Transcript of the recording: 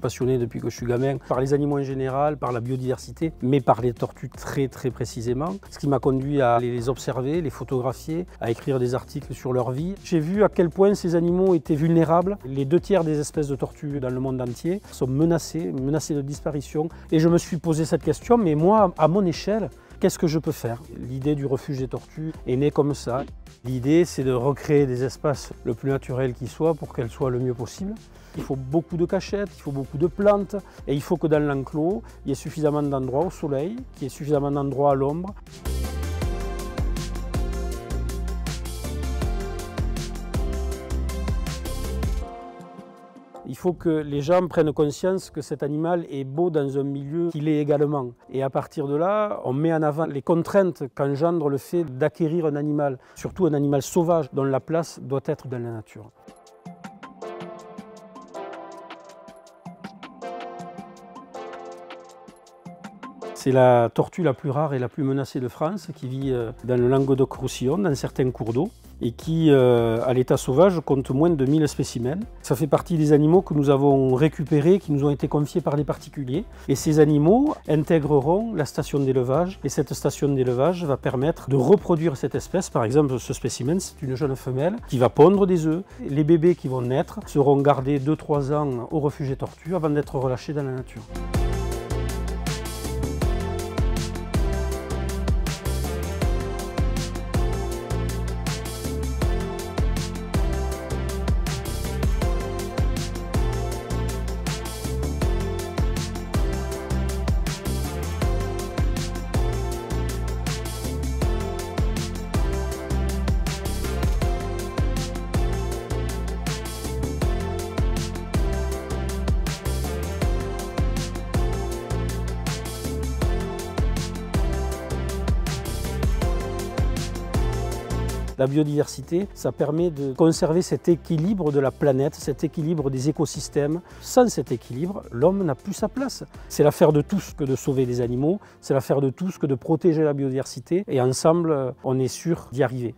passionné depuis que je suis gamin par les animaux en général, par la biodiversité, mais par les tortues très précisément. Ce qui m'a conduit à les observer, les photographier, à écrire des articles sur leur vie. J'ai vu à quel point ces animaux étaient vulnérables. Les 2/3 des espèces de tortues dans le monde entier sont menacées de disparition. Et je me suis posé cette question, mais moi, à mon échelle, qu'est-ce que je peux faire? L'idée du refuge des tortues est née comme ça. L'idée, c'est de recréer des espaces le plus naturels qui soient pour qu'elles soient le mieux possible. Il faut beaucoup de cachettes, il faut beaucoup de plantes et il faut que dans l'enclos, il y ait suffisamment d'endroits au soleil, qu'il y ait suffisamment d'endroits à l'ombre. Il faut que les gens prennent conscience que cet animal est beau dans un milieu qu'il est également. Et à partir de là, on met en avant les contraintes qu'engendre le fait d'acquérir un animal, surtout un animal sauvage dont la place doit être dans la nature. C'est la tortue la plus rare et la plus menacée de France qui vit dans le Languedoc-Roussillon, dans certains cours d'eau, et qui, à l'état sauvage, compte moins de 1000 spécimens. Ça fait partie des animaux que nous avons récupérés, qui nous ont été confiés par les particuliers. Et ces animaux intégreront la station d'élevage, et cette station d'élevage va permettre de reproduire cette espèce. Par exemple, ce spécimen, c'est une jeune femelle qui va pondre des œufs. Les bébés qui vont naître seront gardés 2-3 ans au refuge des tortues avant d'être relâchés dans la nature. La biodiversité, ça permet de conserver cet équilibre de la planète, cet équilibre des écosystèmes. Sans cet équilibre, l'homme n'a plus sa place. C'est l'affaire de tous que de sauver les animaux, c'est l'affaire de tous que de protéger la biodiversité et ensemble, on est sûr d'y arriver.